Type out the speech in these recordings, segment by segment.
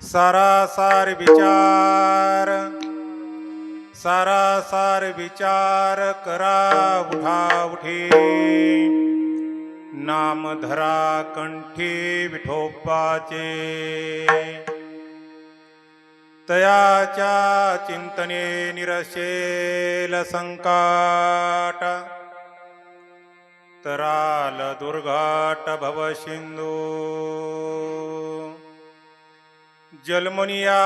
सारासार विचार करा उठा उठी नाम धरा कंठी विठोबाचे तयाच्या चिंतने निरशेल संकट तराल दुर्घट भवसिंधू जलमुनिया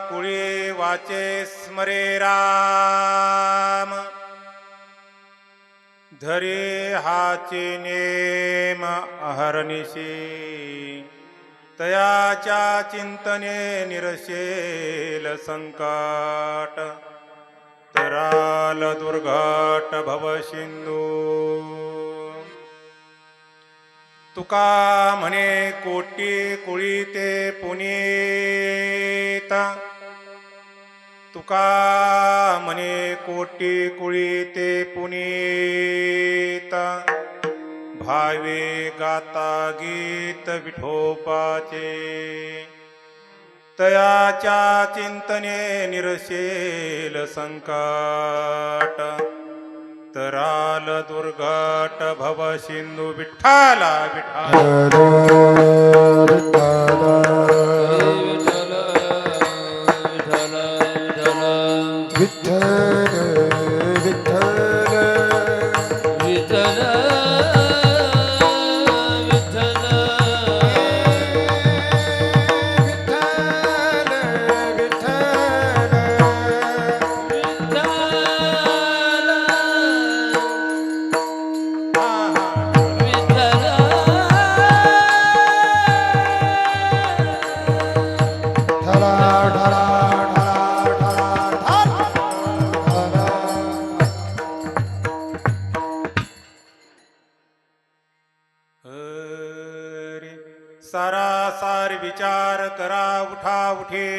कुळी वाचे स्मरे राम धरे हाचे नेम अहर्निशी तयाच्या चिंतने निरशेल संकट तराल दुर्घट भवसिंधू तुका म्हणे कोटी कुळी ते पुनीत तुका म्हणे कोटी कुळी ते पुनीत भावे गाता गीत विठोबाचे तयाच्या चिंतने निरशेल संकट तराल दुर्घट भवसिंधू विठ्ठला सारासार विचार करा उठा उठे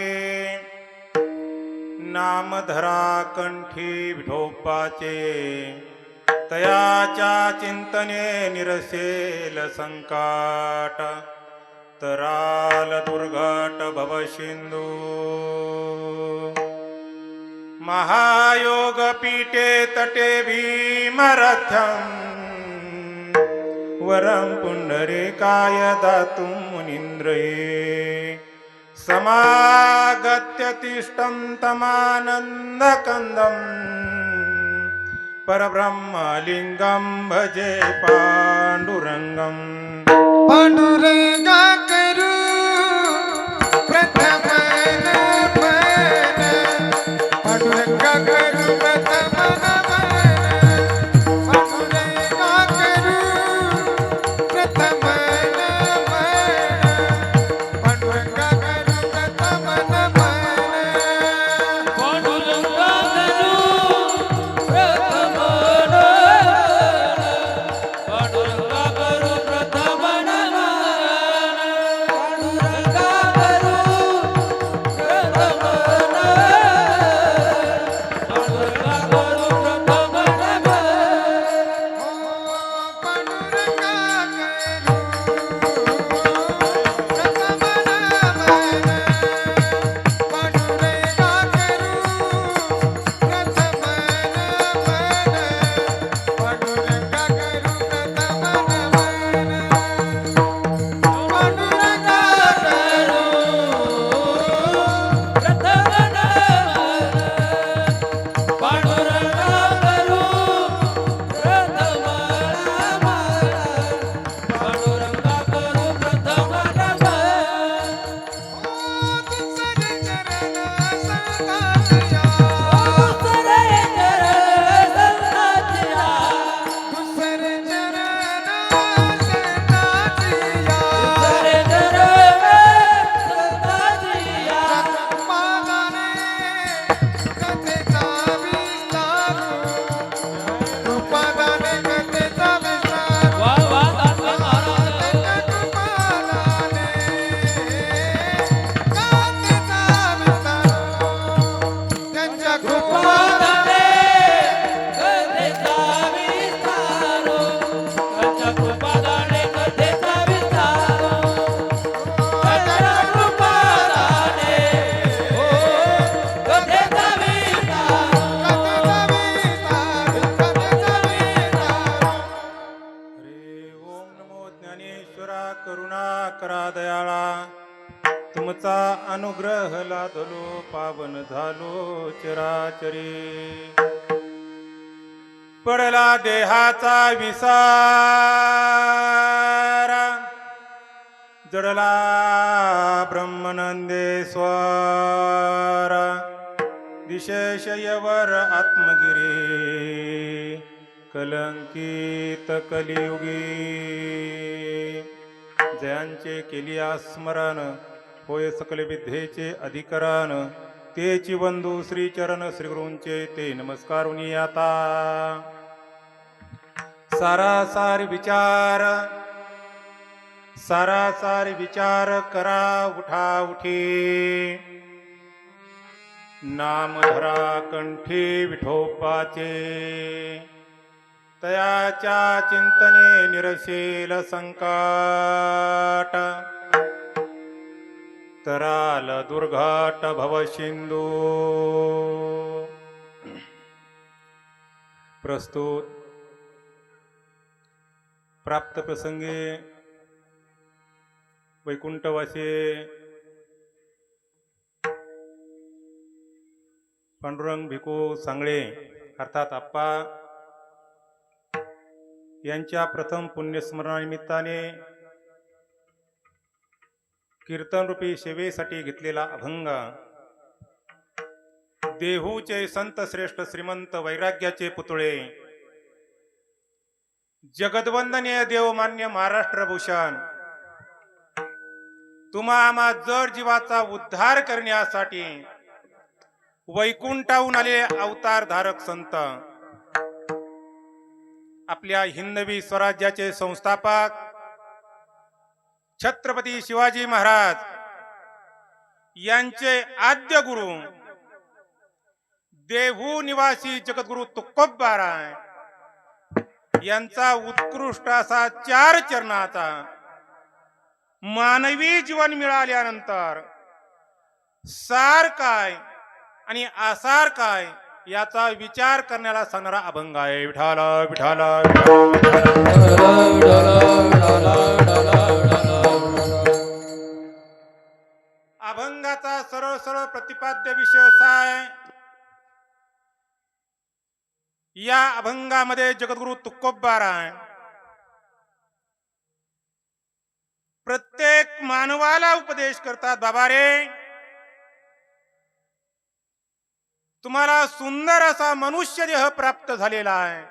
नाम धरा कंठी विठोबाचे तयाच्या चिंतने निरसेल संकट तराल दुर्घट भवसिंधू महायोग पीठे तटे भीमरथ्यम वरं पुंडरीकाय दातुं मुनीन्द्रये समागत्य तिष्ठं तमानन्दकन्दं परब्रह्मलिङ्गं भजे पाण्डुरङ्गं पांडुरंगा करू प्रथम नमन पांडुरंगा करू प्रथम नमन पांडुरंगा करू प्रथम नमन पांडुरंगा करू प्रथम नमन पांडुरंगा करू प्रथम नमन पांडुरंगा करू प्रथम नमन तुमचा अनुग्रह लादलो पावन झालो चराचरी पडला देहाचा विसार जडला ब्रह्मनंदेश्वर विशेषयवर आत्मगिरी कलंकित कलियुगी जयांचे केलिया स्मरण होय सकल विद्येचे अधिकरण तेची बंधू श्रीचरण श्रीगुरूंचे ते नमस्कारुनी आता सारासार विचार करा उठा उठी नाम धरा कंठी विठोबाचे तयाच्या चिंतने निरसेल संकट तराल दुर्घाट भवसिंधू प्रस्तुत प्राप्त प्रसंगी वैकुंठवासी पांडुरंग भिकू सांगळे अर्थात आप्पा यांच्या प्रथम पुण्यस्मरणानिमित्ताने कीर्तनरूपी सेवेसाठी घेतलेला अभंग देहूचे संत श्रेष्ठ श्रीमंत वैराग्याचे पुतळे जगद्वंदनीय देवमान्य महाराष्ट्रभूषण तुम्हा आम्हा जर जीवाचा उद्धार करण्यासाठी वैकुंठाहून आले अवतार धारक संत आपल्या हिंदवी स्वराज्याचे संस्थापक छत्रपती शिवाजी महाराज यांचे आद्य गुरु देहू निवासी जगद्गुरु तुकोबाराय यांचा उत्कृष्ट असा 4 चरणाचा मानवी जीवन मिळाल्यानंतर सार काय आणि आसार काय याचा विचार करण्याला सांगणारा अभंग आहे. विठाला विठाला अभंगाचा सरळ सरळ प्रतिपाद्य विषय असा आहे. या अभंगामध्ये जगद्गुरु तुकोबाराय प्रत्येक मानवाला उपदेश करतात. बाबा रे, तुम्हाला सुंदर असा मनुष्य देह प्राप्त झालेला आहे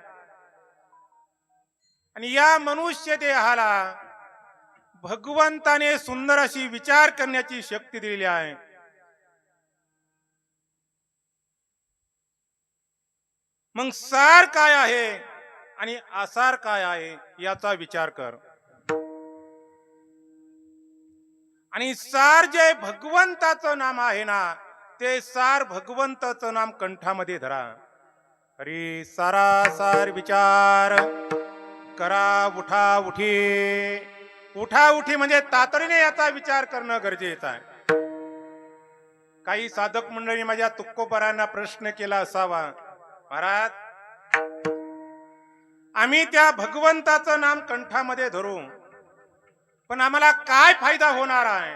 आणि या मनुष्य देहाला भगवंताने सुंदर अशी विचार करण्याची शक्ती दिलेली आहे. मग सार काय आहे आणि आसार काय आहे याचा विचार कर. आणि सार जे भगवंताचं नाम आहे ना, ते सार भगवंताचं नाम कंठामध्ये धरा. अरे सारासार विचार करा उठा उठी. उठा उठी म्हणजे तातडीने याचा विचार करणं गरजेचं आहे. काही साधक मंडळी माझ्या तुकोबारांना प्रश्न केला असावा, महाराज आम्ही त्या भगवंताचं नाम कंठामध्ये धरू पण आम्हाला काय फायदा होणार आहे.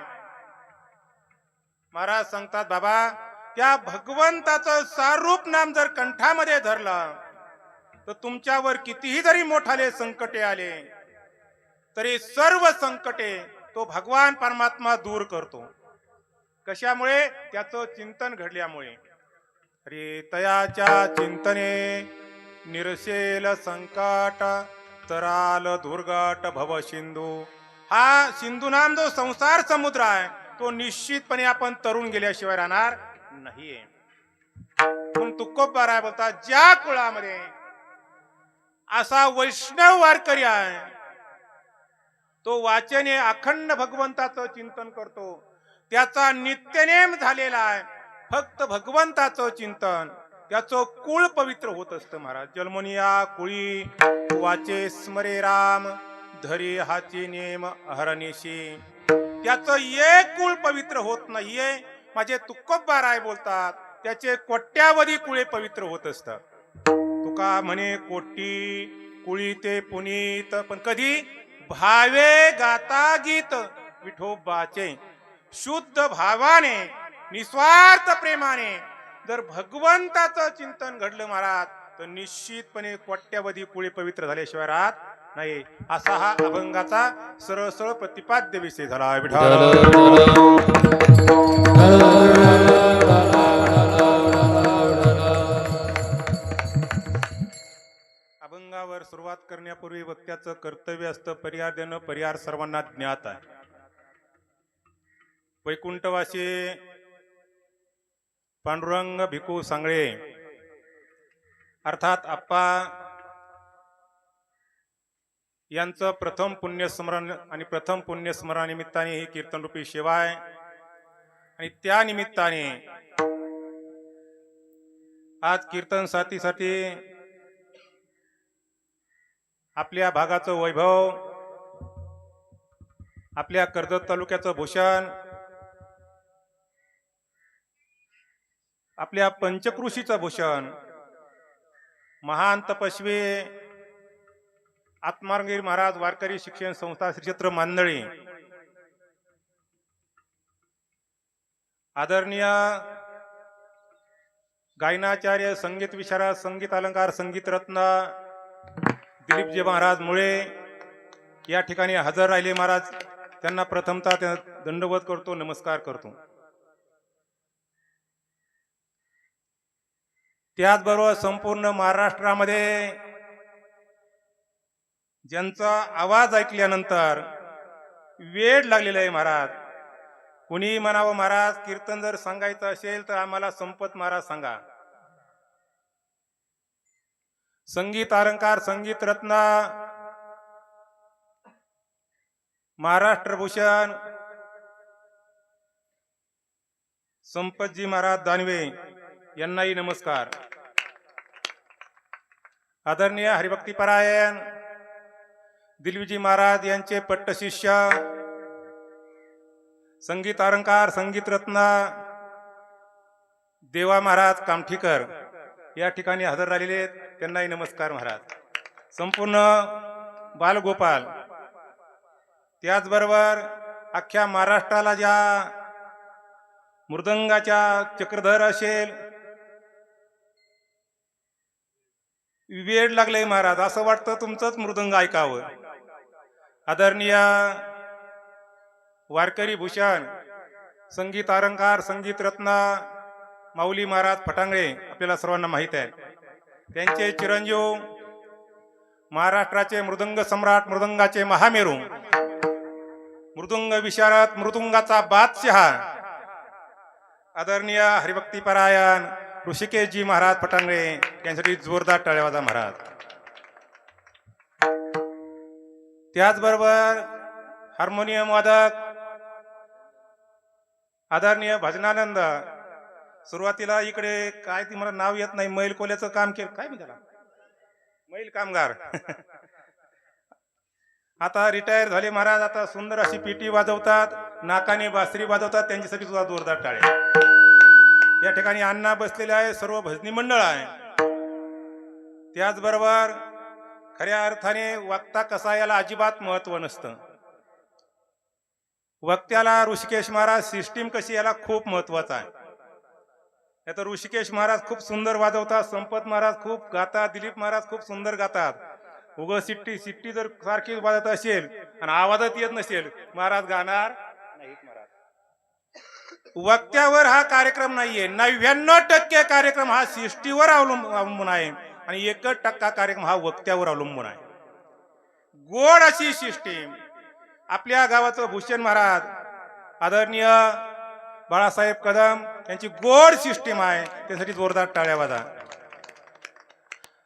महाराज सांगतात, बाबा त्या भगवंताचं सारूप नाम जर कंठामध्ये धरलं तर तुमच्यावर कितीही जरी मोठाले संकटे आले तरी सर्व संकटे तो भगवान परमात्मा दूर करतो. कशामुळे? त्याचं चिंतन घडल्यामुळे. अरे तयाच्या चिंतने निरसेल संकट तराल दुर्गाट भव सिंधू. हा सिंधू नाम जो संसार समुद्र आहे तो निश्चितपणे आपण तरुण गेल्याशिवाय राहणार नाहीये. पण तुकोबाराय बोलतात, ज्या कुळामध्ये असा वैष्णव वारकरी आहे तो वाचने अखंड भगवंताचं चिंतन करतो, त्याचा नित्यनेम झालेला आहे फक्त भगवंताचं चिंतन, त्याचं कुळ पवित्र होत असतं. महाराज जन्मनिया कुळी वाचे स्मरे राम धरी हाची नेम अहरनिशी. त्याचं एक कुळ पवित्र होत नाहीये. माझे तुकोबाराय बोलतात त्याचे कोट्यावधी कुळे पवित्र होत असतात. तुका म्हणे कोटी कुळी ते पुनीत, पण कधी भावे गाता गीत विठोबाचे. शुद्ध भावाने निस्वार्थ प्रेमाने जर भगवंताचं चिंतन घडलं महाराज तर निश्चितपणे कोट्यवधी कुळी पवित्र झाल्याशिवाय राहत नाही. असा हा अभंगाचा सरळ सरळ प्रतिपाद्य विषय झाला. विठ्ठल अभंगावर सुरुवात करण्यापूर्वी वक्त्याचं कर्तव्य असतं पर्याय देणं. पर्याय सर्वांना ज्ञात आहे. वैकुंठवासी पांडुरंग भिकू सांगळे अर्थात आप्पा यांचं प्रथम पुण्यस्मरण आणि प्रथम पुण्यस्मरणानिमित्ताने ही कीर्तनरूपी सेवा आहे. आणि त्या निमित्ताने आज कीर्तन साथीसाठी आपल्या भागाचं वैभव, आपल्या कर्जत तालुक्याचं भूषण, आपल्या पंचकृषीचं भूषण महान तपस्वी आत्मागिरी महाराज वारकरी शिक्षण संस्था श्री क्षेत्र मांदळी, आदरणीय गायनाचार्य, संगीत विशारद, संगीत अलंकार, संगीत रत्न दिलीपजी महाराज मुळे या ठिकाणी हजर राहिले. महाराज त्यांना प्रथमतः दंडवत करतो, नमस्कार करतो. त्याचबरोबर संपूर्ण महाराष्ट्रामध्ये ज्यांचा आवाज ऐकल्यानंतर वेड लागलेला आहे महाराज, कुणी म्हणावं महाराज कीर्तन जर सांगायचं असेल तर आम्हाला संपत महाराज सांगा. संगीत अलंकार, संगीत रत्न, महाराष्ट्र भूषण संपतजी महाराज दानवे यांनाही नमस्कार. आदरणीय हरिभक्तीपरायण दिलवीजी महाराज यांचे पट्टशिष्य संगीत अलंकार, संगीत रत्न देवा महाराज कामठीकर या ठिकाणी हजर राहिलेले आहेत, त्यांनाही नमस्कार महाराज. संपूर्ण बालगोपाल, त्याचबरोबर अख्ख्या महाराष्ट्राला ज्या मृदंगाच्या चक्रधर असेल वेड लागले महाराज, असं वाटतं तुमचंच मृदंग ऐकावं. आदरणीय वारकरी भूषण संगीत अलंकार, संगीत रत्न माऊली महाराज फटांगळे आपल्याला सर्वांना माहित आहे. त्यांचे चिरंजीव महाराष्ट्राचे मृदंग सम्राट, मृदंगाचे महामेरू, मृदुंग विशारद, मृदुंगाचा बादशहा आदरणीय हरिभक्तीपरायण ऋषिकेशजी महाराज फटांगळे यांसाठी जोरदार टाळ्या वाजा महाराज. त्याचबरोबर हार्मोनियम वादक आदरणीय भजनानंद, सुरुवातीला इकडे काय ती मला नाव येत नाही, मैल कोल्याचं काम केलं, काय मी त्याला मैल कामगार आता रिटायर झाले महाराज. आता सुंदर अशी पेटी वाजवतात, नाकाने बासरी वाजवतात, त्यांच्यासाठी सुद्धा जोरदार टाळे. या ठिकाणी अण्णा बसलेले आहे, सर्व भजनी मंडळ आहे. त्याचबरोबर खऱ्या अर्थाने वक्ता कसा याला अजिबात महत्व नसतं. वक्त्याला ऋषिकेश महाराज सिस्टीम कशी याला खूप महत्वाचं आहे. तर ऋषिकेश महाराज खूप सुंदर वाजवतात, संपत महाराज खूप गातात, दिलीप महाराज खूप सुंदर गातात. उग सिट्टी जर सारखी वाजत असेल आणि आवाजात येत नसेल महाराज गाणार नाहीत महाराज. वक्त्यावर हा कार्यक्रम नाहीये. 99% कार्यक्रम हा सिस्टीवर अवलंबून आहे आणि 1% कार्यक्रम हा वक्त्यावर अवलंबून आहे. गोड अशी सिस्टीम आपल्या गावाचं भूषण महाराज आदरणीय बाळासाहेब कदम यांची गोड सिस्टीम आहे, त्यासाठी जोरदार टाळ्या वाजा.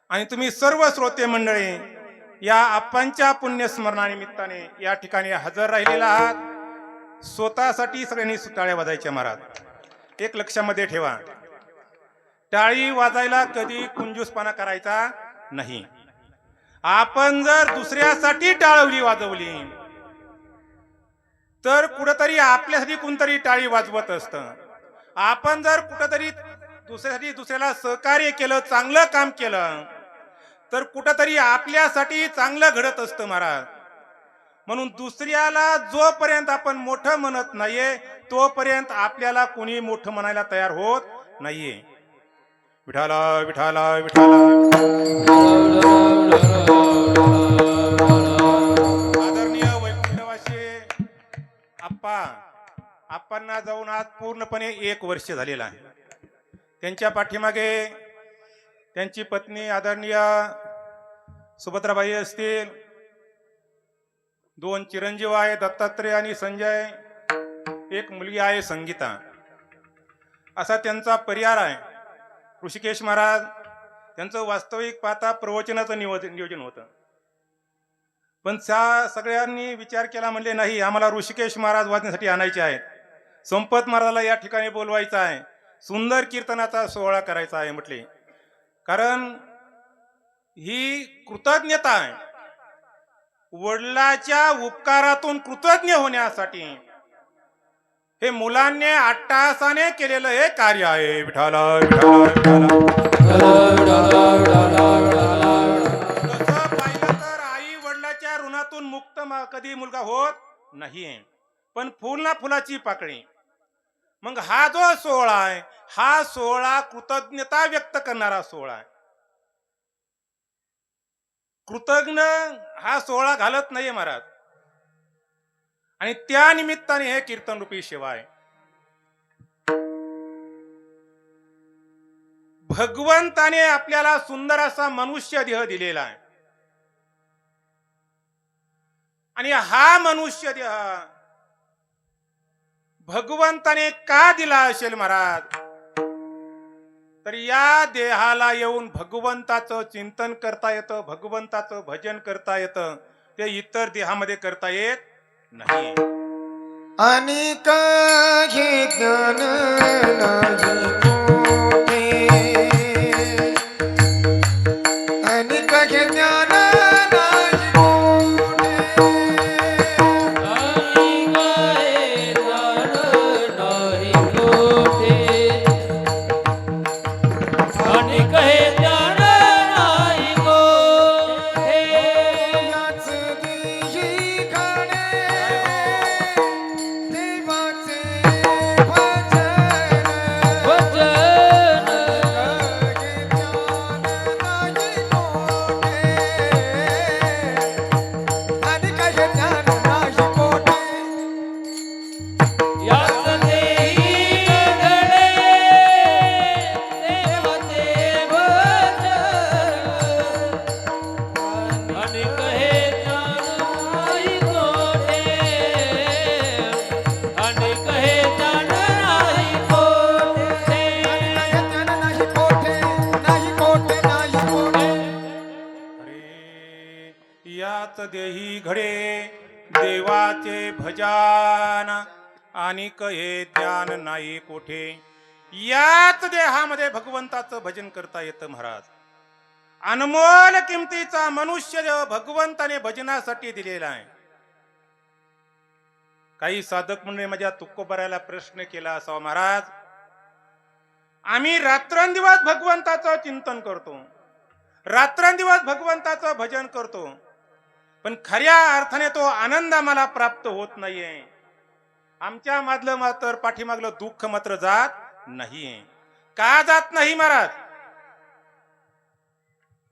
आणि तुम्ही सर्व श्रोते मंडळी या आप्पांच्या पुण्यस्मरणानिमित्ताने या ठिकाणी हजर राहिलेला आहात. स्वतःसाठी सगळ्यांनी टाळ्या वाजायच्या महाराज. एक लक्षामध्ये ठेवा, टाळी वाजायला कधी कुंजूसपणा करायचा नाही. आपण जर दुसऱ्यासाठी टाळवली वाजवली तर कुठंतरी आपल्यासाठी कोणतरी टाळी वाजवत असतं. आपण जर कुठंतरी दुसऱ्याला सहकार्य केलं, चांगलं काम केलं तर कुठंतरी आपल्यासाठी चांगलं घडत असतं महाराज. म्हणून दुसऱ्याला जोपर्यंत आपण मोठं म्हणत नाहीये तोपर्यंत आपल्याला कोणी मोठं म्हणायला तयार होत नाहीये. विठाला विठाला विठाला. आदरणीय वैकुंठवासी आप्पांना जाऊन आज पूर्णपणे 1 वर्ष झालेलं आहे. त्यांच्या पाठीमागे त्यांची पत्नी आदरणीय सुभद्राबाई असतील, 2 चिरंजीव आहे दत्तात्रय आणि संजय, 1 मुलगी आहे संगीता. असा त्यांचा परिवार आहे. ऋषिकेश महाराज त्यांचं वास्तविक पाहता प्रवचनाचं नियोजन होतं, पण त्या सगळ्यांनी विचार केला, म्हणले नाही आम्हाला ऋषिकेश महाराज वाचण्यासाठी आणायचे आहेत, संपत महाराजाला या ठिकाणी बोलवायचं आहे, सुंदर कीर्तनाचा सोहळा करायचा आहे म्हटले. कारण ही कृतज्ञता आहे. वडिलाच्या उपकारातून कृतज्ञ होण्यासाठी हे मुलांनी अट्टहासाने केलेलं हे कार्य आहे. विठाला विठाला तसं पाहिलं तर आई वडिलाच्या ऋणातून मुक्त कधी मुलगा होत नाही, पण फुल ना फुलाची पाकळी. मग हा जो सोहळा आहे हा सोहळा कृतज्ञता व्यक्त करणारा सोहळा आहे. कृतज्ञ हा सोहळा घालत नाहीये महाराज, आणि त्या निमित्ताने हे कीर्तन रूपी सेवा आहे. भगवंताने आपल्याला सुंदर असा मनुष्य देह दिलेला आहे, आणि हा मनुष्य देह भगवंताने का दिला असेल महाराज, तर या देहाला येऊन भगवंताचं चिंतन करता येतं, भगवंताचं भजन करता येतं, ते इतर देहामध्ये करता येत नाही. आणि काही ज्ञान नाही कोठे, आणि काही ज्ञान नाही कोठे. आणि कहे ज्ञान नाही कोठे. याच देही घडे देवाचे भजन. वचन काही ज्ञान नाही कोठे, आणि काही ज्ञान नाही कोठे. याच देही घडे देवाचे भजन. आणि कहे ज्ञान नाही कोठे. आणि कहे ज्ञान नाही कोठे. ज्ञान नाही कोठे, नाही कोठे, नाही कोठे. अरे याच देही घडे देवाचे भजन, आणि कहे ज्ञान नाही कोठे. याच देहामध्ये भगवंताचं भजन करता येतं महाराज. अनमोल किमतीचा मनुष्य देह भगवंताने भजनासाठी दिलेला आहे. काही साधक मंडळी माझ्या तुकोबराला प्रश्न केला असावा, महाराज आम्ही रात्रंदिवस भगवंताचं चिंतन करतो, रात्रंदिवस भगवंताचं भजन करतो, पण खऱ्या अर्थाने तो आनंद आम्हाला प्राप्त होत नाहीये. आमच्या मधलं मात्र पाठीमागलं दुःख मात्र जात नाहीये. का जात नाही महाराज?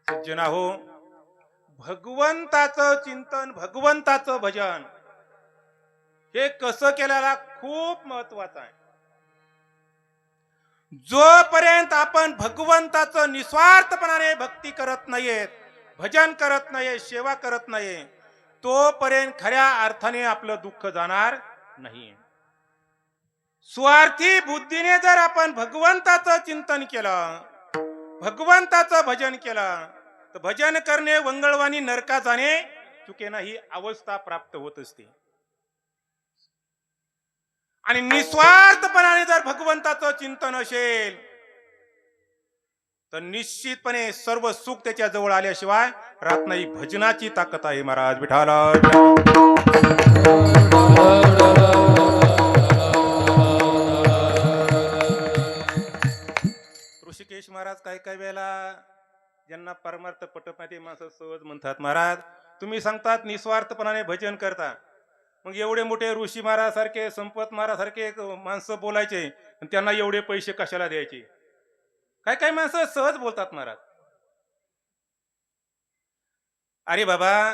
सज्जना हो, भगवंताचं चिंतन भगवंताचं भजन हे कसं केल्याला खूप महत्वाचं आहे. जोपर्यंत आपण भगवंताचं निस्वार्थपणाने भक्ती करत नाहीये, भजन करत नाहीये, सेवा करत नाहीये, तोपर्यंत खऱ्या अर्थाने आपलं दुःख जाणार नाही. स्वार्थी बुद्धीने जर आपण भगवंताचं चिंतन केलं, भगवंताचं भजन केलं, तर भजन करणे वंगळवाणी नरका जाणे चुकेना ही अवस्था प्राप्त होत असते. आणि निस्वार्थपणाने जर भगवंताचं चिंतन असेल तर निश्चितपणे सर्व सुख त्याच्या जवळ आल्याशिवाय राहत नाही. भजनाची ताकद आहे महाराज. विठाला ऋषिकेश महाराज काही काही वेळेला ज्यांना परमार्थ पटत नाही ते माणसं सहज म्हणतात, महाराज तुम्ही सांगतात निस्वार्थपणाने भजन करता, मग एवढे मोठे ऋषी महाराजसारखे संपत महाराजसारखे एक माणसं बोलायचे आणि त्यांना एवढे पैसे कशाला द्यायचे? काय काय माणसं सहज बोलतात महाराज. अरे बाबा,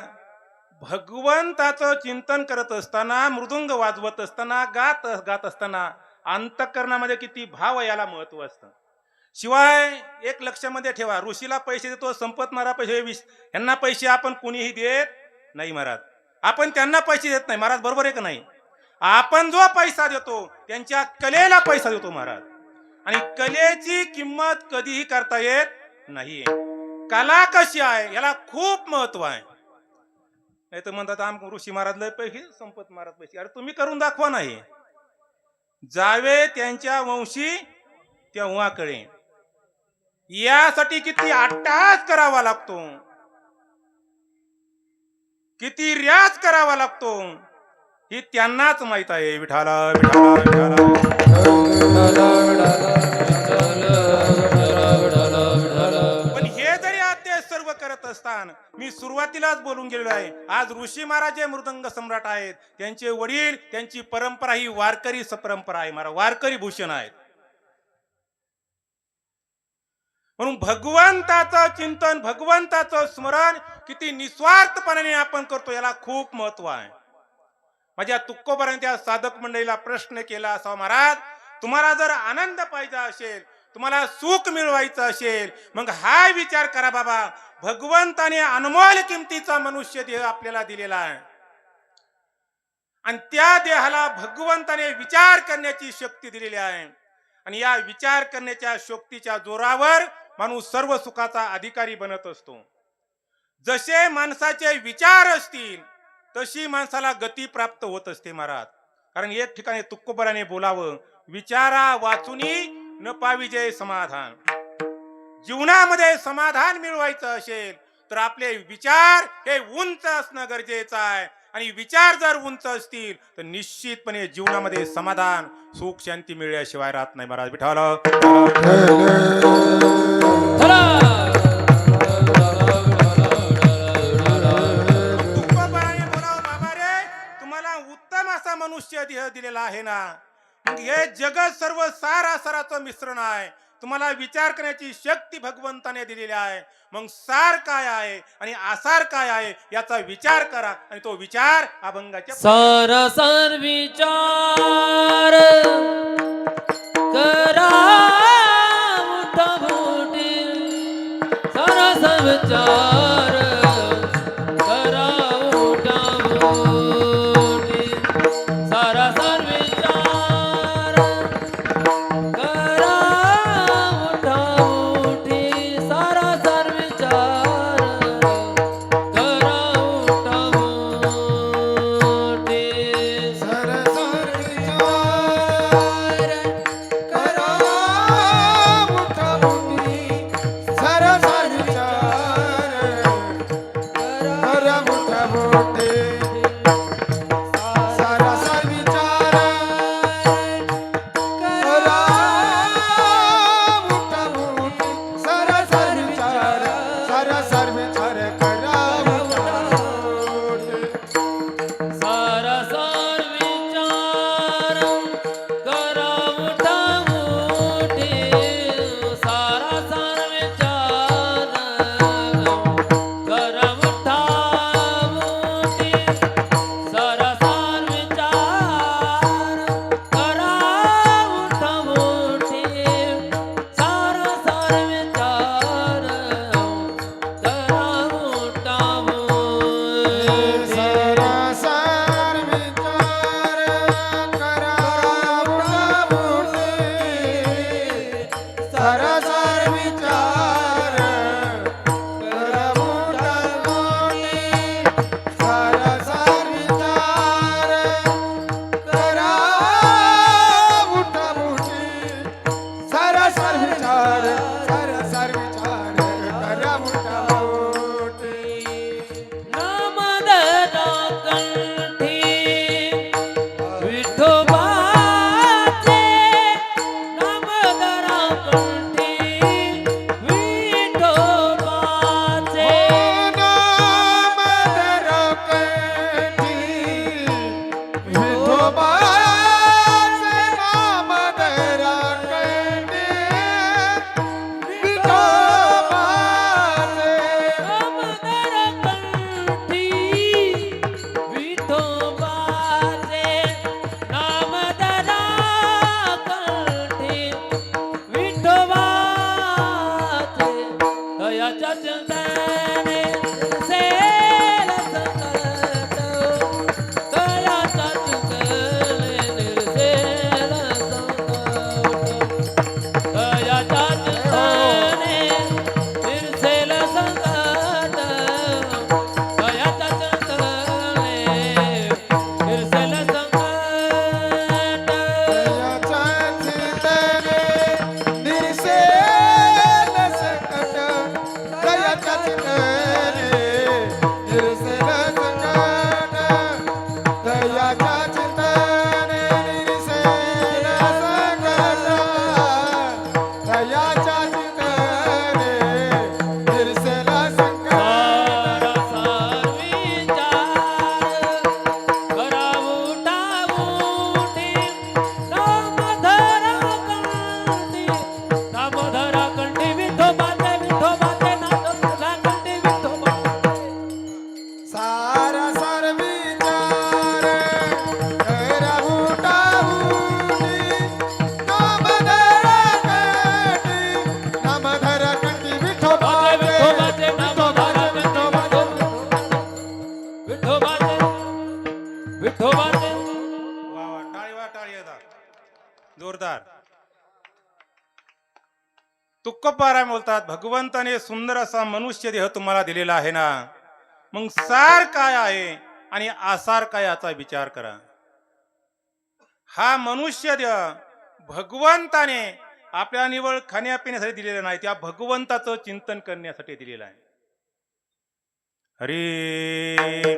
भगवंताचं चिंतन करत असताना, मृदुंग वाजवत असताना, गात असताना अंतःकरणामध्ये किती भाव आहे याला महत्व असतं. शिवाय एक लक्षामध्ये ठेवा, ऋषीला पैसे देतो, संपत महाराज पैसे, यांना पैसे आपण कुणीही देत नाही महाराज. आपण त्यांना पैसे देत नाही महाराज, बरोबर आहे का नाही? आपण जो पैसा देतो त्यांच्या कलेला पैसा देतो महाराज. आणि कलेची किंमत कधीही करता येत नाही. कला कशी आहे याला खूप महत्व आहे. नाही तर म्हणतात आम ऋषी महाराज लय पैसे, संपत महाराज पैसे. अरे तुम्ही करून दाखवा. नाही जावे त्यांच्या वंशी तेव्हा कळे. यासाठी किती अट्टहास करावा लागतो, किती रियाज करावा लागतो ही त्यांनाच माहित आहे. विठाला विठाला पण हे जरी ते सर्व करत असताना मी सुरुवातीलाच बोलून गेलेलो आहे, आज ऋषी महाराज जे मृदंग सम्राट आहेत, त्यांचे वडील, त्यांची परंपरा ही वारकरी परंपरा आहे महाराज, वारकरी भूषण आहेत. म्हणून भगवंताचं चिंतन, भगवंताचं स्मरण किती निस्वार्थपणाने आपण करतो याला खूप महत्व आहे. माझ्या तुकोबाराने त्या साधक मंडळीला प्रश्न केला असा, महाराज तुम्हाला जर आनंद पाहिजे असेल, तुम्हाला सुख मिळवायचं असेल, मग हा विचार करा बाबा, भगवंताने अनमोल किमतीचा मनुष्य देह आपल्याला दिलेला आहे आणि त्या देहाला भगवंताने विचार करण्याची शक्ती दिलेली आहे. आणि या विचार करण्याच्या शक्तीच्या जोरावर माणूस सर्व सुखाचा अधिकारी बनत असतो. जसे माणसाचे विचार असतील तशी माणसाला गती प्राप्त होत असते महाराज. कारण एक ठिकाणी तुकोबाराने बोलावं, विचारा वाचुनी न पाविजे समाधान. जीवनामध्ये समाधान मिळवायचं असेल तर आपले विचार हे उंच असणं गरजेचं आहे. आणि विचार जर उंच असतील तर निश्चितपणे जीवनामध्ये समाधान, सुख, शांती मिळल्याशिवाय राहत नाही महाराज. विठाला बाबा रे, तुम्हाला उत्तम असा मनुष्य देह दिलेला आहे ना, मग हे जगत सर्व सार आसाराचं मिश्रण आहे. तुम्हाला विचार करण्याची शक्ती भगवंताने दिलेली आहे. मग सार काय आहे आणि आसार काय आहे याचा विचार करा आणि तो विचार अभंगाच्या सार विचार करा मोठी, सार विचार करा मोठी, सारा विचार करा मोठी, सारा विचार करा मोठी. सर सर विचार करा मोठा मोठी, सर सर विचार तुकोबाराम बोलतात, भगवंताने सुंदर असा मनुष्य देह तुम्हाला दिलेला आहे ना, मग सार काय आहे आणि आसार काय याचा विचार करा. हा मनुष्य देह भगवंताने आपल्या निवळ खाण्यापिण्यासाठी दिलेला नाही, त्या भगवंताचं चिंतन करण्यासाठी दिलेला आहे. हरी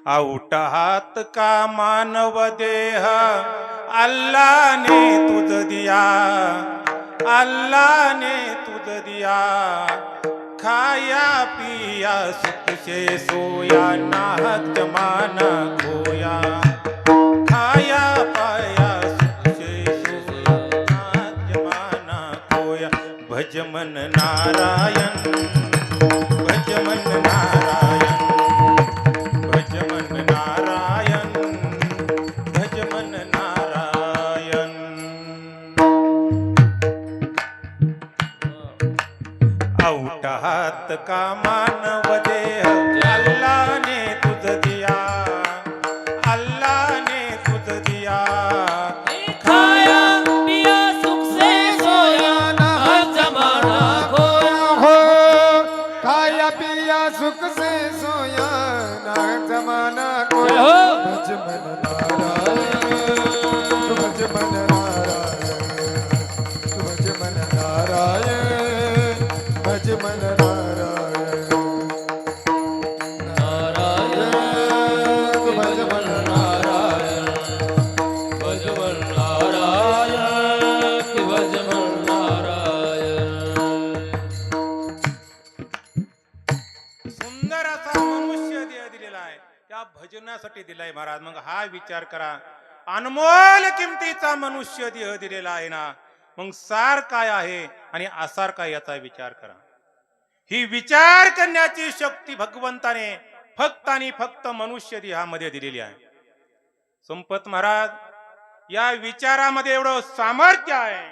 आउट हात का मानव देह अल्लाने तुझ दिया, अल्लाने तुझ दिया, खाया पिया सुख से सोया, नाहक जमाना खोया, खाया पाया सुख से सोया, नाहक जमाना खोया. भज मन नारायण, भज मन नारायण, भज मन नारायण, भज मन नारायण. आउट हात का मानव देह अल्लाह ने तुझ दिया, अल्लाह ने तुझ दिया, खाया पिया सुख से सोया, हर जमाना खोया. हो खाया पिया सुख से सोया, ना जमाना को जय हो. भज मन नारायण, भज मन नारायण, भज मन नारायण, भज मन नारायण, नारायण भज मन नारायण, भज मन नारायण, भज मन नारायण. सुंदर असा मनुष्य देह दिलेला आहे, त्या भजनासाठी दिलाय महाराज. मग हा विचार करा, अनमोल किमतीचा मनुष्य देह दिलेला आहे ना, मग सार काय आहे आणि आसार काय याचा विचार करा. ही विचार करण्याची शक्ती भगवंताने फक्त आणि फक्त मनुष्य देहामध्ये दिलेली आहे. संपत महाराज, या विचारामध्ये एवढं सामर्थ्य आहे,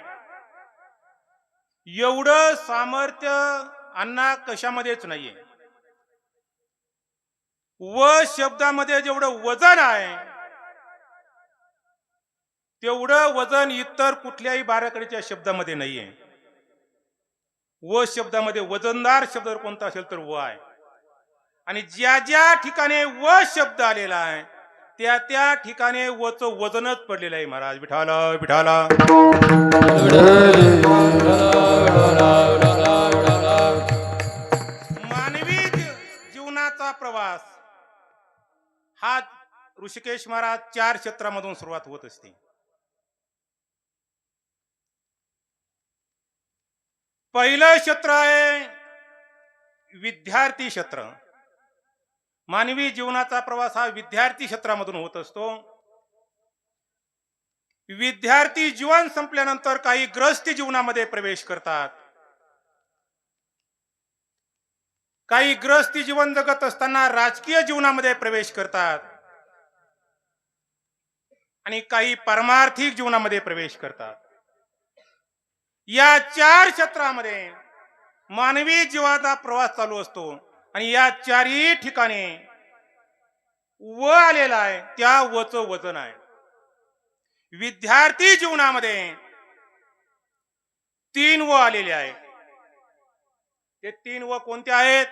एवढं सामर्थ्य अन्ना कशामध्येच नाहीये. व शब्दामध्ये जेवढं वजन आहे, तेवढं वजन इतर कुठल्याही बाराकडीच्या शब्दामध्ये नाहीये. व शब्दामध्ये वजनदार शब्द जर कोणता असेल तर व आहे. आणि ज्या ज्या ठिकाणी व शब्द आलेला आहे, त्या त्या ठिकाणी वचं वजनच पडलेलं आहे महाराज. विठाला विठाला. मानवी जीवनाचा प्रवास हा ऋषिकेश महाराज 4 क्षेत्रामधून सुरुवात होत असते. पहिलं क्षेत्र आहे विद्यार्थी क्षेत्र. मानवी जीवनाचा प्रवास हा विद्यार्थी क्षेत्रामधून होत असतो. विद्यार्थी जीवन संपल्यानंतर काही गृहस्थी जीवनामध्ये प्रवेश करतात. काही गृहस्थी जीवन जगत असताना राजकीय जीवनामध्ये प्रवेश करतात आणि काही पारमार्थिक जीवनामध्ये प्रवेश करतात. या 4 क्षेत्रामध्ये मानवी जीवाचा प्रवास चालू असतो आणि या 4ही ठिकाणी व आलेला आहे, त्या वचं वजन आहे. विद्यार्थी जीवनामध्ये 3 व आलेले आहे. ते 3 व कोणते आहेत?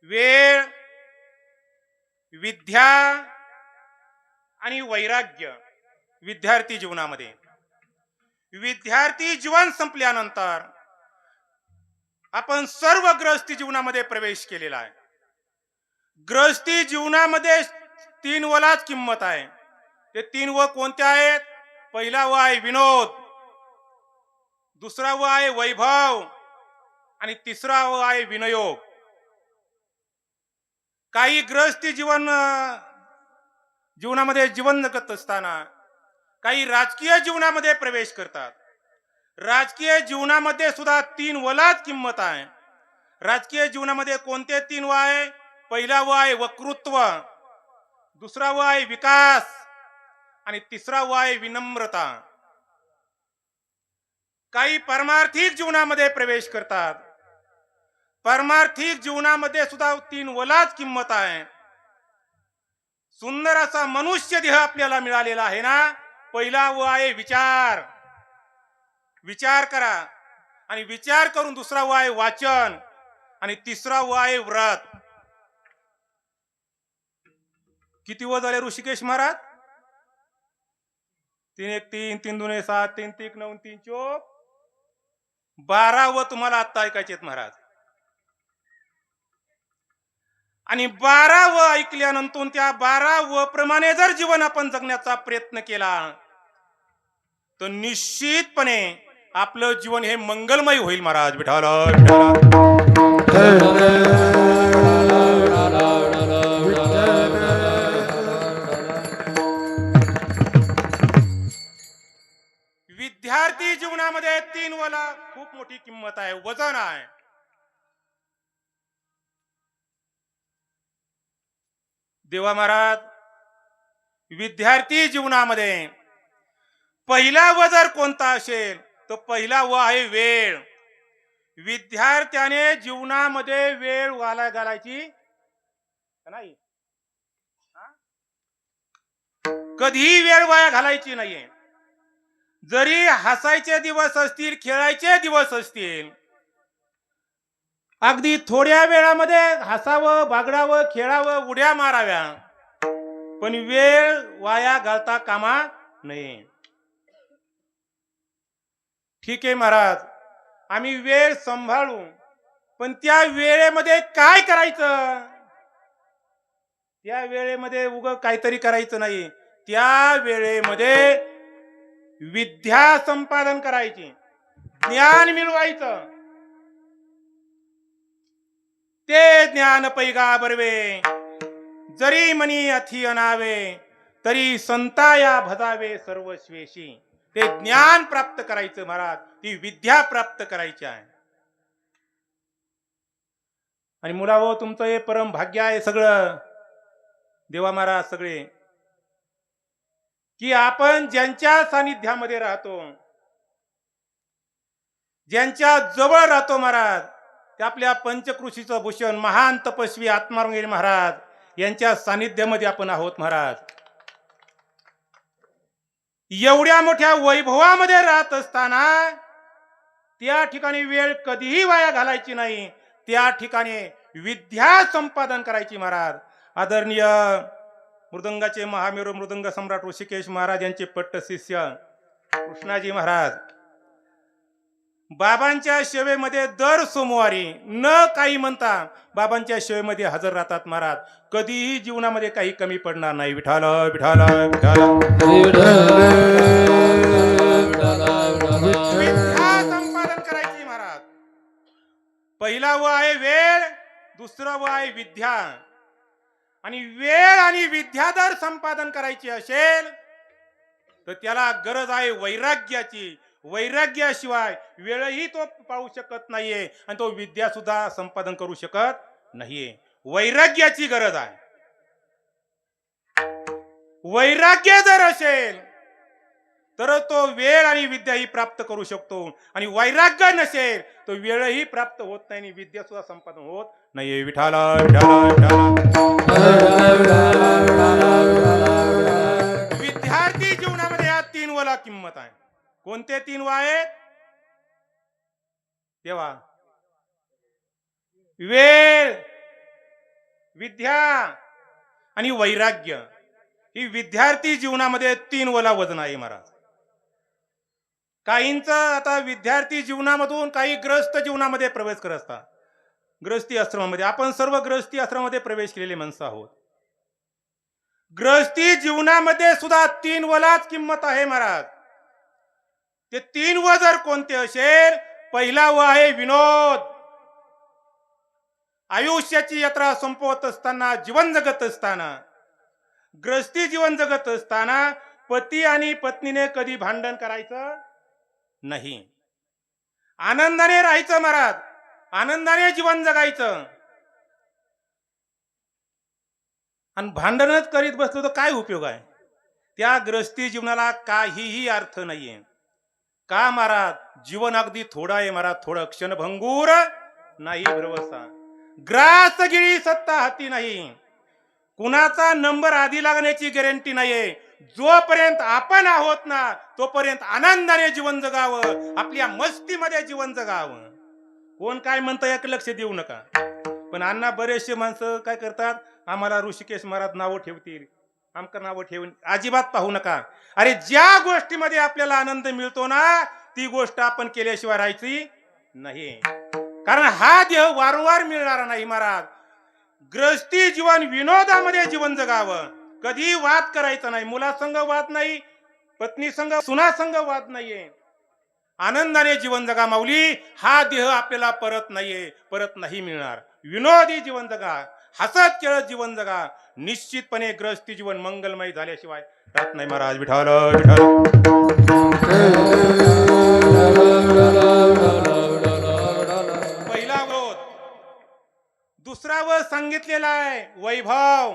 वेळ, विद्या आणि वैराग्य. विद्यार्थी जीवनामध्ये विद्यार्थी जीवन संपल्यानंतर आपण सर्व गृहस्थी जीवनामध्ये प्रवेश केलेला आहे. गृहस्थी जीवनामध्ये 3 वलाच किंमत आहे. ते 3 व कोणते आहेत? पहिला व आहे विनोद, दुसरा व आहे वैभव आणि तिसरा व आहे विनयोग. काही गृहस्थी जीवनामध्ये जीवन जगत असताना काही राजकीय जीवनामध्ये प्रवेश करतात. राजकीय जीवनामध्ये सुद्धा 3 वलाच किंमत आहे. राजकीय जीवनामध्ये कोणते 3 व आहे? पहिला व आहे वक्तृत्व, दुसरा व आहे विकास आणि तिसरा व आहे विनम्रता. काही परमार्थिक जीवनामध्ये प्रवेश करतात. परमार्थिक जीवनामध्ये सुद्धा 3 वलाच किंमत आहे. सुंदर असा मनुष्य देह आपल्याला मिळालेला आहे ना. पहिला व आहे विचार. विचार करा, आणि विचार करून दुसरा व आहे वाचन आणि तिसरा व आहे व्रत. किती व झाले ऋषिकेश महाराज? 3 1 3 3 2 7 3 3 9 3 चोक 12 व तुम्हाला आता ऐकायचे आहेत महाराज. आणि 12 व ऐकल्यानंतर त्या 12 व प्रमाणे जर जीवन आपण जगण्याचा प्रयत्न केला तर निश्चितपणे आपलं जीवन हे मंगलमय होईल महाराज. विठाल विद्यार्थी जीवनामध्ये 3 वला खूप मोठी किंमत आहे, वजन आहे. देवा महाराज, विद्यार्थी जीवनामध्ये पहिला व जर कोणता असेल तर पहिला व आहे वेळ. विद्यार्थ्याने जीवनामध्ये वेळ वाया घालायची नाही, कधीही वेळ वाया घालायची नाहीये. जरी हसायचे दिवस असतील, खेळायचे दिवस असतील, अगदी थोड्या वेळामध्ये हसावं, बागडावं, खेळावं, उड्या माराव्या, पण वेळ वाया घालता कामा नये. ठीक आहे महाराज, आम्ही वेळ सांभाळू, पण त्या वेळेमध्ये काय करायचं? त्या वेळेमध्ये उग काहीतरी करायचं नाही. त्या वेळेमध्ये विद्या संपादन करायची, ज्ञान मिळवायचं. ते ज्ञान पैगा बरवे, जरी मनी अथी अनावे, तरी संताया भजावे सर्वस्वेशी. ते ज्ञान प्राप्त करायचं महाराज, ती विद्या प्राप्त करायची आहे. आणि मुलाहो, तुमचं हे परम भाग्य आहे सगळं देवा महाराज, सगळे की आपण ज्यांच्या सानिध्यामध्ये राहतो, ज्यांच्या जवळ राहतो महाराज, ते आपल्या पंचकृषीचं भूषण महान तपस्वी आत्माराम महाराज यांच्या सानिध्यामध्ये आपण आहोत महाराज. एवढ्या मोठ्या वैभवामध्ये राहत असताना त्या ठिकाणी वेळ कधीही वाया घालायची नाही. त्या ठिकाणी विद्या संपादन करायची महाराज. आदरणीय मृदंगाचे महामेरू मृदंग सम्राट ऋषिकेश महाराज यांचे पट्ट शिष्य कृष्णाजी महाराज बाबांच्या सेवेमध्ये दर सोमवारी न काही म्हणता बाबांच्या सेवेमध्ये हजर राहतात महाराज. कधीही जीवनामध्ये काही कमी पडणार नाही. विठाल विठाल विठाल. विद्या संपादन करायची महाराज. पहिला व आहे वेळ, दुसरा व आहे विद्या. आणि वेळ आणि विद्या जर संपादन करायची असेल तर त्याला गरज आहे वैराग्याची. वैराग्याशिवाय वेळही तो पाहू शकत नाहीये आणि तो विद्या सुद्धा संपादन करू शकत नाहीये. वैराग्याची गरज आहे. वैराग्य जर असेल तर तो वेळ आणि विद्याही प्राप्त करू शकतो. आणि वैराग्य नसेल तर वेळही प्राप्त होत नाही आणि विद्या सुद्धा संपादन होत नाहीये. विठाल विद्यार्थी जीवनामध्ये या 3 वला किंमत आहे. कोणते 3 व आहेत तेव्हा? वेळ, विद्या आणि वैराग्य. ही विद्यार्थी जीवनामध्ये 3 वला वजन आहे महाराज. काहींच आता विद्यार्थी जीवनामधून काही ग्रस्त जीवनामध्ये प्रवेश करत असतात. ग्रस्ती आश्रमामध्ये आपण सर्व ग्रस्ती आश्रमामध्ये प्रवेश केलेले माणसं आहोत. ग्रस्ती जीवनामध्ये सुद्धा 3 वलाच किंमत आहे महाराज. ते 3 व जर कोणते असेल, पहिला व आहे विनोद. आयुष्याची यात्रा संपवत असताना, जीवन जगत असताना, ग्रस्ती जीवन जगत असताना पती आणि पत्नीने कधी भांडण करायचं नाही. आनंदाने राहायचं महाराज, आनंदाने जीवन जगायचं. आणि भांडणच करीत बसलो तर काय उपयोग आहे? त्या ग्रस्ती जीवनाला काहीही अर्थ नाहीये. का महाराज? जीवन अगदी थोडं आहे महाराज, थोडं क्षणभंगूर नाही भरवसा. ग्रास गिळी सत्ता हाती नाही. कुणाचा नंबर आधी लागण्याची गॅरंटी नाहीये. जोपर्यंत आपण आहोत ना तोपर्यंत आनंदाने जीवन जगावं, आपल्या मस्तीमध्ये जीवन जगावं. कोण काय म्हणतं याकडे लक्ष देऊ नका. पण अण्णा बरेचसे माणसं काय करतात, आम्हाला ऋषिकेश महाराज नावं ठेवतील, आमचं नावं ठेवून अजिबात पाहू नका. अरे ज्या गोष्टीमध्ये आपल्याला आनंद मिळतो ना ती गोष्ट आपण केल्याशिवाय राहायची नाही. कारण हा देह वारंवार मिळणारा नाही महाराज. ग्रस्ती जीवन विनोदामध्ये जीवन जगावं. कधी वाद करायचा नाही. मुलासंग वाद नाही, पत्नी संग सुनासंग वाद नाहीये. आनंदाने जीवन जगा माऊली. हा देह आपल्याला परत नाही मिळणार. विनोदी जीवन जगा, हसत खेळत जीवन जगा. निश्चितपणे ग्रस्ती जीवन मंगलमय झाल्याशिवाय राहत नाही महाराज. विठाल विठाल. पहिला विरोध. दुसरा वर सांगितलेला आहे वैभव.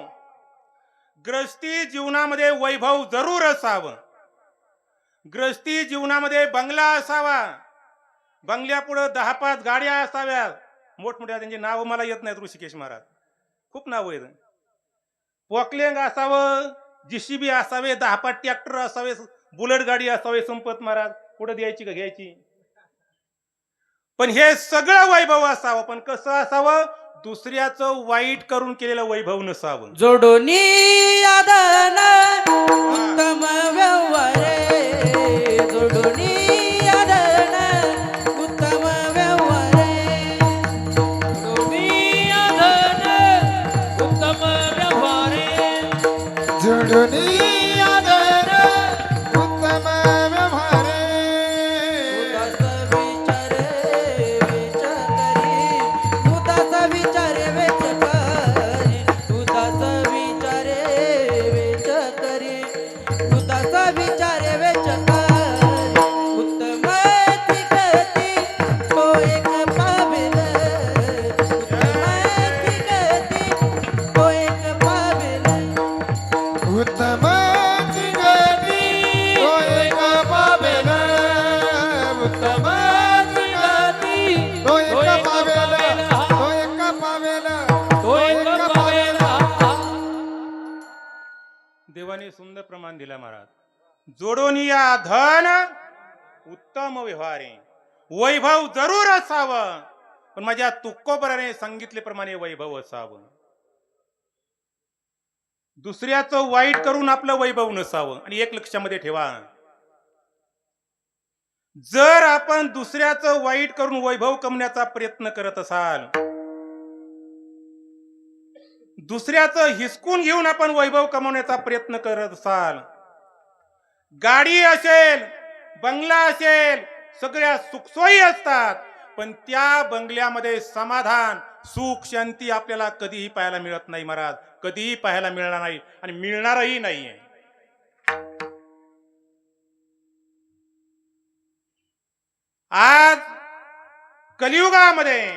ग्रस्ती जीवनामध्ये वैभव जरूर असावं. ग्रस्ती जीवनामध्ये बंगला असावा. बंगल्यापुढे 10-5 गाड्या असाव्यात मोठमोठ्या. त्यांची नावं मला येत नाहीत. ऋषिकेश महाराज खूप नाव आहेत. पोकलेंग असावं, जीसीबी असावे, 10-5 ट्रॅक्टर असावे, बुलेट गाडी असावे. संपत महाराज कुठं द्यायची का घ्यायची. पण हे सगळं वैभव असावं. पण कसं असावं, दुसऱ्याचं वाईट करून केलेलं वैभव नसावं. जोडोनी आदन उत्तम व्यवहारे, जोडोनी आदन उत्तम व्यवहारे, जोडोनी आदन उत्तम व्यवहारे, जोडुनी आदर उत्तम व्यवहारे. उदास विचारे वेच करी, उदास विचारे वेच करी, उदास विचारे वेच करी, उत्तम तिगती तो एक पावेल, उत्तम तिगती तो एक पावेल, उत्तम जिगती तो एक पावेल. उत्तम जिगती तो एक पावेल. तो एक पावेल. तो एक पावेल. देवाने सुंदर प्रमाण दिला महाराज. जोडोनिया धन उत्तम व्यवहारे. वैभव जरूर असावं पण माझ्या तुकोबराने सांगितल्याप्रमाणे वैभव असावं. दुसऱ्याचं वाईट करून आपलं वैभव नसावं. आणि एक लक्षामध्ये ठेवा, जर आपण दुसऱ्याचं वाईट करून वैभव कमवण्याचा प्रयत्न करत असाल, दुसऱ्याचं हिसकून घेऊन आपण वैभव कमवण्याचा प्रयत्न करत असाल, गाडी असेल, बंगला असेल, सगळ्या सुखसोयी असतात, पण त्या बंगल्यामध्ये समाधान, सुख, शांती आपल्याला कधीही पाहायला मिळत नाही महाराज. कधीही पाहायला मिळणार नाही आणि मिळणारही नाहीये. आज कलियुगामध्ये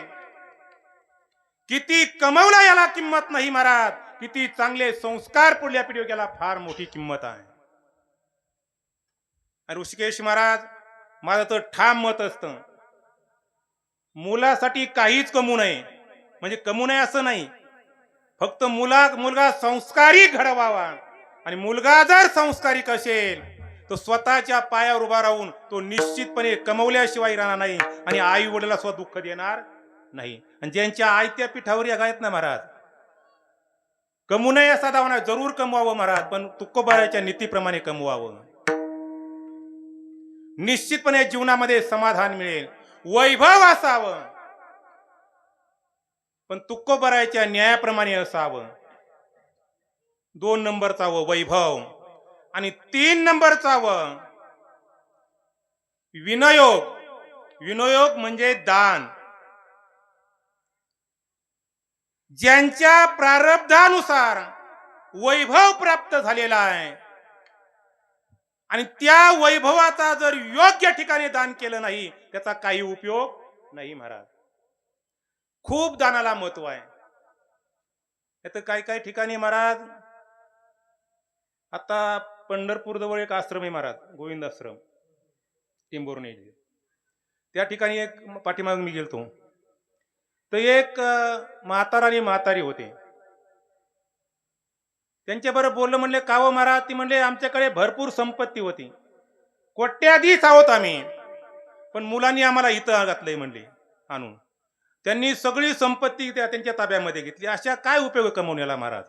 किती कमवला याला किंमत नाही महाराज. किती चांगले संस्कार पुढल्या पिढीवर याला फार मोठी किंमत आहे. आणि ऋषिकेश महाराज, माझं तर ठाम मत असतं, मुलासाठी काहीच कमू नये. म्हणजे कमू नये असं नाही, फक्त मुलगा संस्कारी घडवावा. आणि मुलगा जर संस्कारिक असेल तो स्वतःच्या पायावर उभा राहून तो निश्चितपणे कमवल्याशिवाय राहणार नाही आणि आई वडिलांना सुद्धा दुःख देणार नाही. आणि ज्यांच्या आयत्या पिठावर या गायत ना महाराज, कमू नये असा दावा नाही, जरूर कमवावं महाराज, पण तुकोबाराच्या नीतीप्रमाणे कमवावं. निश्चितपणे जीवनामध्ये समाधान मिळेल. वैभव असावं पण तुकोबाराच्या न्यायाप्रमाणे असावं. 2 नंबरचा वैभव. आणि 3 नंबरचा विनयोग. विनयोग म्हणजे दान. ज्यांच्या प्रारब्धानुसार वैभव प्राप्त झालेला आहे आणि त्या वैभवाचा जर योग्य ठिकाणी दान केलं नाही त्याचा काही उपयोग नाही महाराज. खूप दानाला महत्व आहे. आता काही ठिकाणी महाराज, आता पंढरपूर जवळ एक आश्रम आहे महाराज, गोविंद आश्रम, टिंबोर्णी. त्या ठिकाणी एक पाठीमाग मी गेलतो, तर एक म्हातारा आणि म्हातारी होते. त्यांच्याबरोबर बोललं, म्हणले का हो महाराज? ती म्हणले आमच्याकडे भरपूर संपत्ती होती, कोट्याधीश आहोत आम्ही, पण मुलांनी आम्हाला इथं घातलंय म्हणले आणून. त्यांनी सगळी संपत्ती त्यांच्या ताब्यामध्ये घेतली. अशा काय उपयोग कमवण्याला महाराज?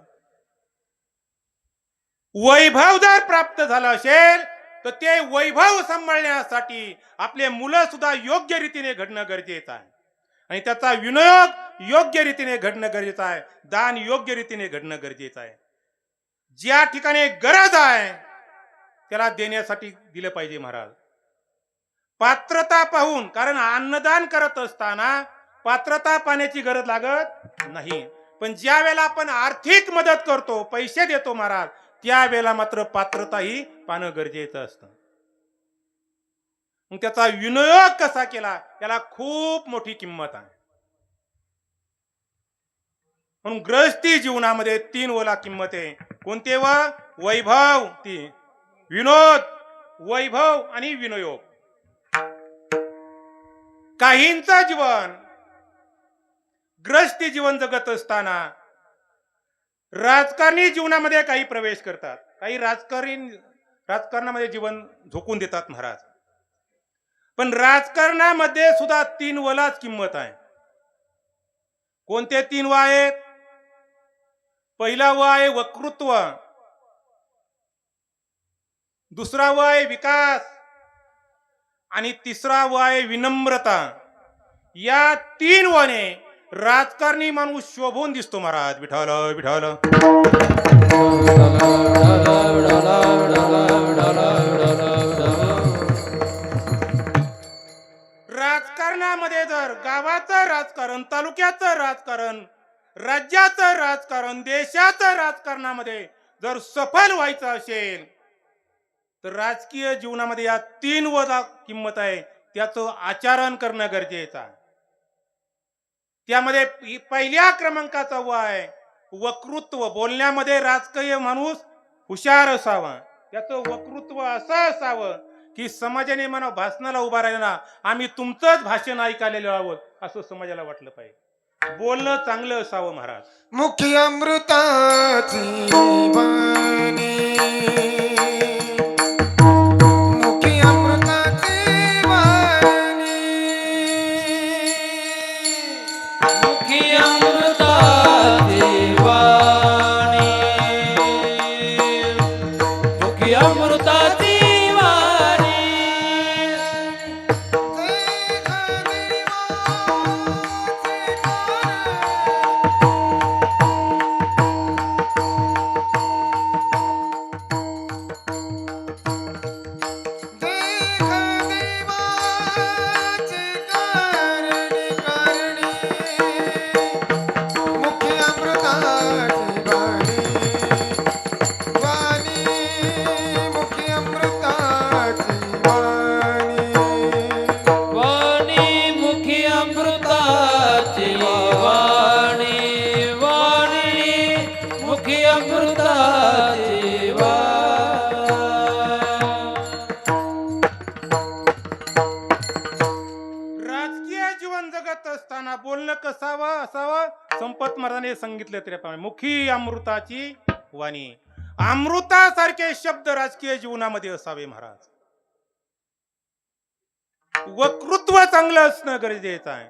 वैभव जर प्राप्त झालं असेल तर ते वैभव सांभाळण्यासाठी आपले मुलं सुद्धा योग्य रीतीने घडणं गरजेचं आहे, आणि त्याचा विनियोग योग्य रीतीने घडणं गरजेचं आहे, दान योग्य रीतीने घडणं गरजेचं आहे. ज्या ठिकाणी गरज आहे त्याला देण्यासाठी दिलं पाहिजे महाराज. पात्रता पाहून, कारण अन्नदान करत असताना पात्रता पाण्याची गरज लागत नाही, पण ज्या वेळेला आपण आर्थिक मदत करतो, पैसे देतो महाराज, त्यावेळेला मात्र पात्रता ही पाहणं गरजेचं असतं. मग त्याचा विनियोग कसा केला त्याला खूप मोठी किंमत आहे. म्हणून गृहस्थी जीवनामध्ये 3 वला किंमत आहे. कोणते? वैभव, ती विनोद, वैभव आणि विनियोग. काहींचं जीवन गृहस्थी जीवन जगत असताना राजकारणी जीवनामध्ये काही प्रवेश करतात, काही राजकारणामध्ये जीवन झोकून देतात महाराज. पण राजकारणामध्ये सुद्धा 3 वलाच किंमत आहे. कोणते 3 व आहेत? पहिला व आहे वक्तृत्व, दुसरा व आहे विकास, आणि तिसरा व आहे विनम्रता. या 3 वने राजकारणी माणूस शोभून दिसतो महाराज. विठाल विठाल. राजकारणामध्ये जर गावाचं राजकारण, तालुक्याचं राजकारण, राज्याचं राजकारण, देशाचं राजकारणामध्ये जर सफल व्हायचं असेल तर राजकीय जीवनामध्ये या 3 वला किंमत आहे, त्याचं आचरण करणं गरजेचं आहे. त्यामध्ये पहिल्या क्रमांकाचा व आहे वक्तृत्व. बोलण्यामध्ये राजकीय माणूस हुशार असावा, त्याचं वक्तृत्व असं असावं की समाजाने म्हणा भाषणाला उभा राहिला, आम्ही तुमचंच भाषण ऐकायला आहोत असं समाजाला वाटलं पाहिजे. बोलणं चांगलं असावं महाराज. मुखी अमृताची वाणी, मुखी अमृताची वाणी, मुखी अमृताची वाणी, मुखी अमृताची वाणी. वाणी मुखी अमृताची वाणी, वाणी मुखी अमृताची वाणी. राजकीय जीवन जगत असताना बोलणं कसावं असावं? संपत महाराजांनी सांगितलं त्याप्रमाणे मुखी अमृताची वाणी. अमृतासारखे शब्द राजकीय जीवनामध्ये असावे महाराज. वक्तृत्व चांगलं असणं गरजेचं आहे.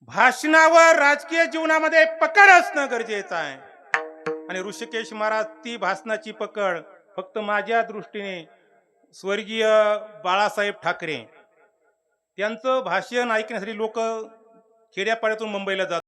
भाषणावर राजकीय जीवनामध्ये पकड असणं गरजेचं आहे. आणि ऋषिकेश महाराज ती भाषणाची पकड फक्त माझ्या दृष्टीने स्वर्गीय बाळासाहेब ठाकरे त्यांचं भाषण ऐकण्यासाठी लोक खेड्यापाड्यातून मुंबईला जातात.